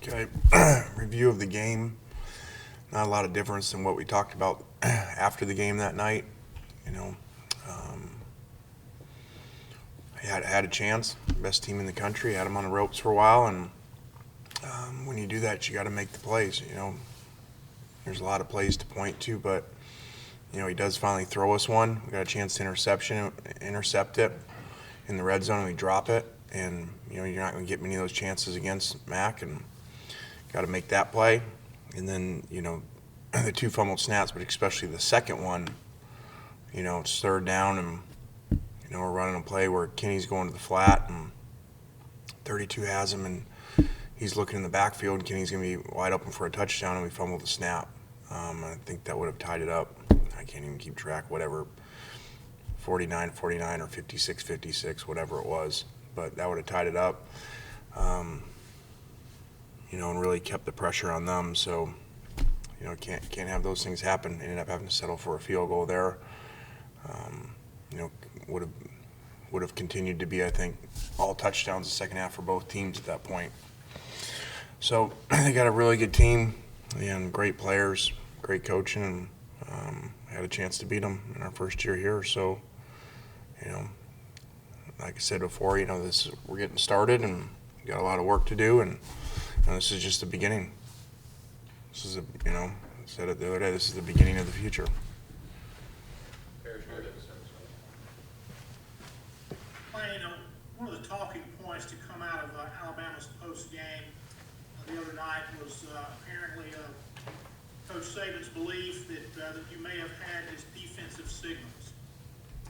Okay, review of the game. Not a lot of difference than what we talked about after the game that night. You know, um, had a chance. Best team in the country. Had them on the ropes for a while, and when you do that, you got to make the plays. There's a lot of plays to point to, but he does finally throw us one. We got a chance to intercept it in the red zone, and we drop it. And you're not going to get many of those chances against Mac, and got to make that play. And then the two fumbled snaps, but especially the second one. It's third down, and we're running a play where Kenny's going to the flat, and 32 has him, and he's looking in the backfield, and Kenny's going to be wide open for a touchdown, and we fumbled the snap. I think that would have tied it up. I can't even keep track, whatever, 49-49 or 56-56, whatever it was. But that would have tied it up, and really kept the pressure on them. So, can't have those things happen. Ended up having to settle for a field goal there. Would have continued to be, I think, all touchdowns the second half for both teams at that point. So they got a really good team and great players, great coaching, and had a chance to beat them in our first year here. So, like I said before, we're getting started and we got a lot of work to do, and this is just the beginning. This is I said it the other day, this is the beginning of the future. One of the talking points to come out of Alabama's post-game the other night was apparently Coach Saban's belief that you may have had his defensive signals.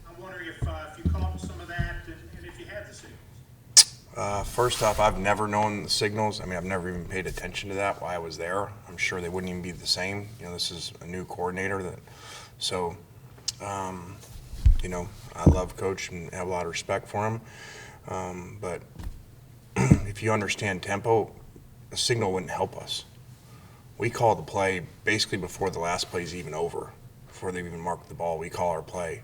I'm wondering if you caught some of that and if you had the signals. First off, I've never known the signals. I mean, I've never even paid attention to that while I was there. I'm sure they wouldn't even be the same. This is a new coordinator. I love Coach and have a lot of respect for him. But if you understand tempo, a signal wouldn't help us. We call the play basically before the last play is even over, before they even mark the ball. We call our play.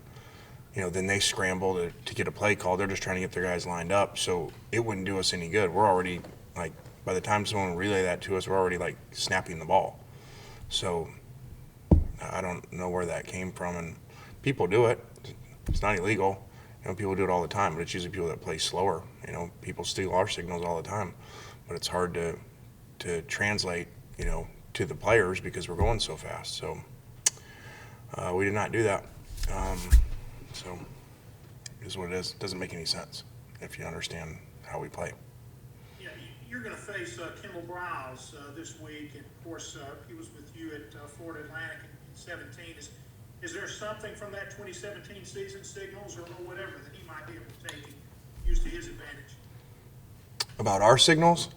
Then they scramble to get a play call. They're just trying to get their guys lined up. So it wouldn't do us any good. We're already, by the time someone would relay that to us, we're already, snapping the ball. So I don't know where that came from. And people do it. It's not illegal. People do it all the time, but it's usually people that play slower. People steal our signals all the time. But it's hard to translate, to the players because we're going so fast. So we did not do that. So it is what it is. It doesn't make any sense if you understand how we play. Yeah, you're going to face Kendall Browse this week, and of course he was with you at Florida Atlantic in 2017. Is there something from that 2017 season, signals or whatever, that he might be able to take and use to his advantage? About our signals?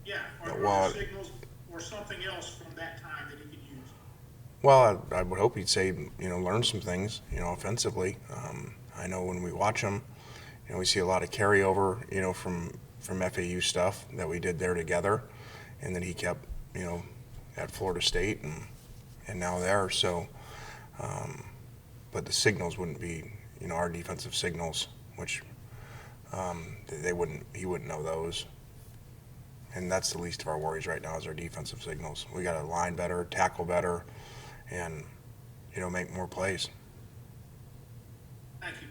Yeah, or our signals or something else from that time that he could use. Well, I would hope he'd say, learn some things, offensively. I know when we watch him, we see a lot of carryover, from FAU stuff that we did there together, and that he kept, at Florida State and now there. So, but the signals wouldn't be, our defensive signals, which he wouldn't know those. And that's the least of our worries right now is our defensive signals. We got to line better, tackle better, and make more plays. Thank you.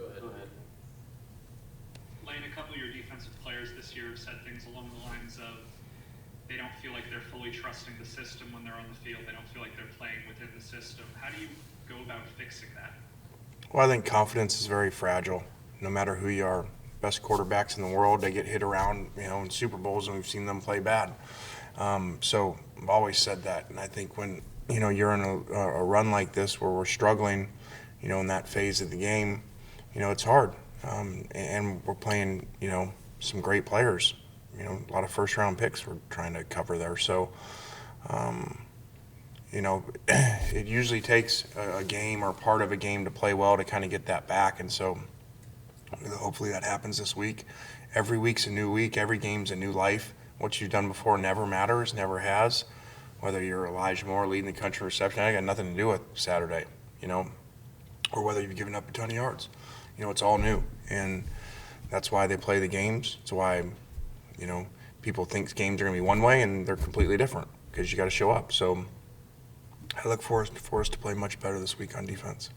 Go ahead. Lane, a couple of your defensive players this year have said things along the lines of they don't feel like they're fully trusting the system when they're on the field. They don't feel like they're playing within the system. How do you go about fixing that? Well, I think confidence is very fragile, no matter who you are. Best quarterbacks in the world, they get hit around, in Super Bowls, and we've seen them play bad. So I've always said that, and I think when you're in a run like this where we're struggling, in that phase of the game, it's hard, and we're playing, some great players, a lot of first-round picks we're trying to cover there. So, it usually takes a game or part of a game to play well to kind of get that back, and so hopefully that happens this week. Every week's a new week. Every game's a new life. What you've done before never matters, never has. Whether you're Elijah Moore leading the country in reception, I got nothing to do with Saturday, or whether you've given up a ton of yards. It's all new, and that's why they play the games. It's why, people think games are going to be one way, and they're completely different because you got to show up. So I look for us to play much better this week on defense.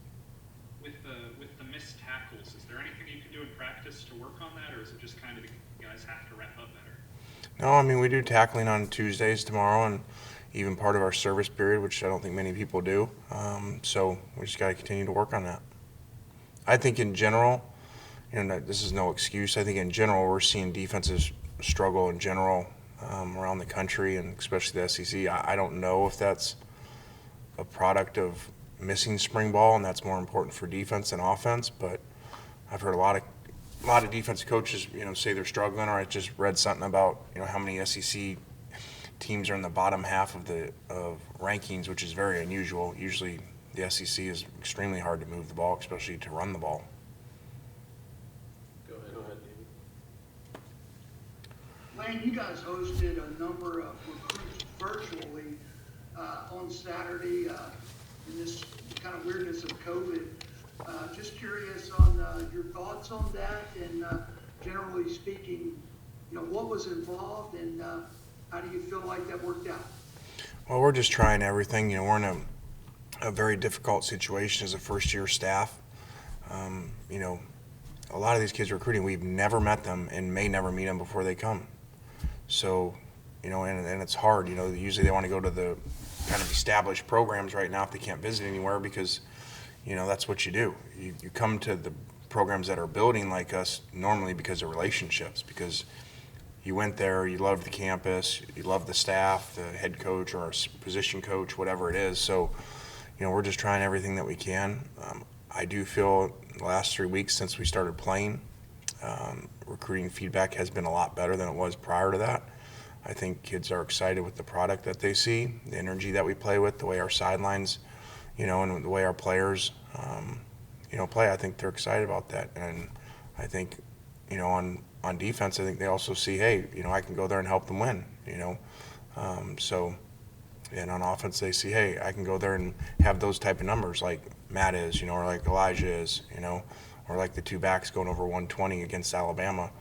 With the missed tackles, is there anything you can do in practice to work on that, or is it just kind of the guys have to wrap up better? No, I mean, we do tackling on Tuesdays tomorrow, and even part of our service period, which I don't think many people do. So we just got to continue to work on that. I think in general, this is no excuse. I think in general we're seeing defenses struggle in general around the country, and especially the SEC. I don't know if that's a product of missing spring ball, and that's more important for defense than offense. But I've heard a lot of defensive coaches, say they're struggling, or I just read something about how many SEC teams are in the bottom half of rankings, which is very unusual. Usually, the SEC is extremely hard to move the ball, especially to run the ball. Go ahead, David. Lane, you guys hosted a number of recruits virtually on Saturday in this kind of weirdness of COVID. Just curious on your thoughts on that, and generally speaking, what was involved, and how do you feel like that worked out? Well, we're just trying everything. We're in a very difficult situation as a first-year staff. A lot of these kids recruiting, we've never met them and may never meet them before they come. So, and it's hard. Usually they want to go to the kind of established programs right now if they can't visit anywhere because, that's what you do. You come to the programs that are building like us normally because of relationships, because you went there, you loved the campus, you loved the staff, the head coach or position coach, whatever it is. So, we're just trying everything that we can. I do feel the last 3 weeks since we started playing, recruiting feedback has been a lot better than it was prior to that. I think kids are excited with the product that they see, the energy that we play with, the way our sidelines, and the way our players, play. I think they're excited about that. And I think, on defense, I think they also see, hey, I can go there and help them win, and on offense, they see, hey, I can go there and have those type of numbers like Matt is, or like Elijah is, or like the two backs going over 120 against Alabama.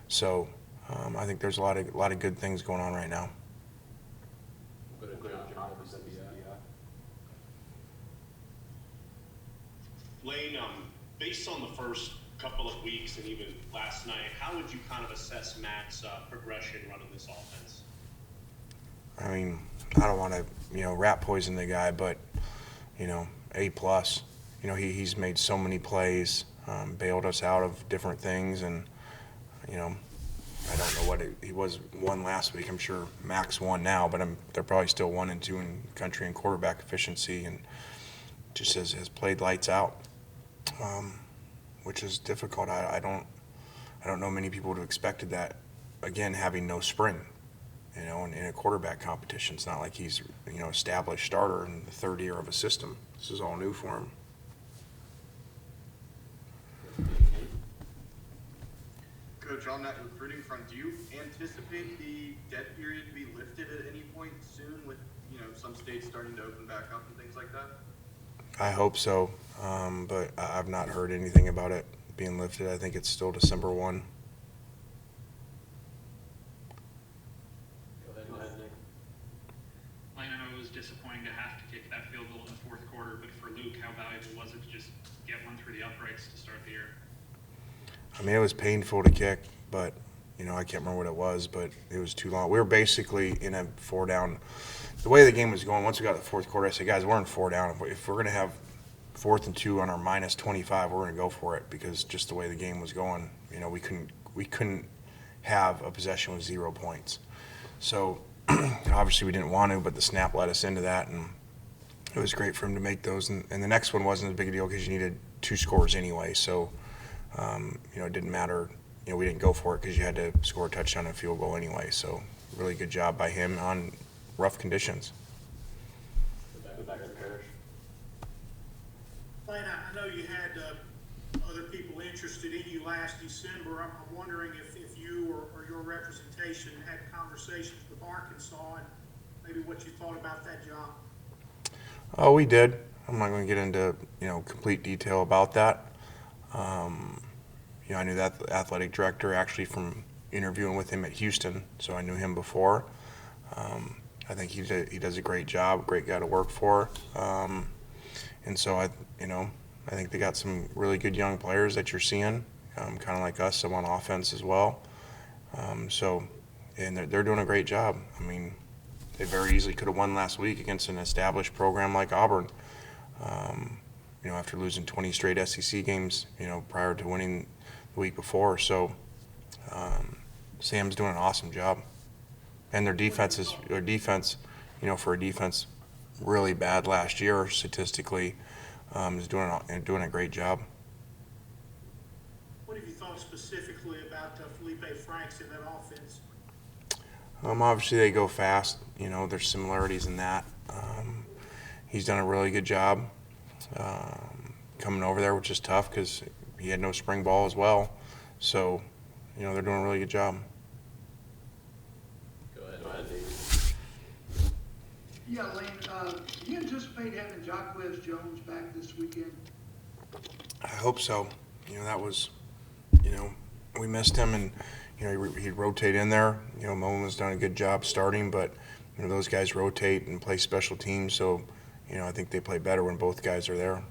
So I think there's a lot of good things going on right now. Lane, based on the first couple of weeks and even last night, how would you kind of assess Matt's progression running this offense? I mean, I don't want to, rat poison the guy, but, A+. He's made so many plays, bailed us out of different things, and, I don't know what he was one last week. I'm sure Max won now, but they're probably still 1 and 2 in country and quarterback efficiency, and just has played lights out, which is difficult. I don't know many people would have expected that. Again, having no spring. In a quarterback competition. It's not like he's, established starter in the third year of a system. This is all new for him. Coach, on that recruiting front, do you anticipate the debt period to be lifted at any point soon with, some states starting to open back up and things like that? I hope so, but I've not heard anything about it being lifted. I think it's still December 1. I know it was disappointing to have to kick that field goal in the fourth quarter, but for Luke, how valuable was it to just get one through the uprights to start the year? I mean, it was painful to kick, but, I can't remember what it was, but it was too long. We were basically in a 4-down. The way the game was going, once we got to the fourth quarter, I said, guys, we're in 4-down. If we're going to have 4th and 2 on our minus 25, we're going to go for it, because just the way the game was going, we couldn't have a possession with 0 points. So obviously we didn't want to, but the snap led us into that, and it was great for him to make those. And the next one wasn't a big deal because you needed 2 scores anyway. So, it didn't matter. We didn't go for it because you had to score a touchdown and field goal anyway. So really good job by him on rough conditions. Lane, I know you had other people interested in you last December. I'm wondering if you or your representation had conversations with Arkansas and maybe what you thought about that job. Oh, we did. I'm not going to get into complete detail about that. I knew that the athletic director actually from interviewing with him at Houston, so I knew him before. I think he does a great job, great guy to work for. And so I think they got some really good young players that you're seeing, kind of like us, some on offense as well. And they're doing a great job. I mean, they very easily could have won last week against an established program like Auburn. After losing 20 straight SEC games, prior to winning the week before. So Sam's doing an awesome job. And their defense, for a defense really bad last year statistically, is doing a great job. What have you thought specifically about Felipe Franks in that offense? Obviously they go fast. There's similarities in that. He's done a really good job coming over there, which is tough because he had no spring ball as well. So, they're doing a really good job. Go ahead, Nate. Yeah, Lane, do you anticipate having Jacquez Jones back this weekend? I hope so. That was, we missed him, and he'd rotate in there. Mullen's done a good job starting, but those guys rotate and play special teams, so I think they play better when both guys are there.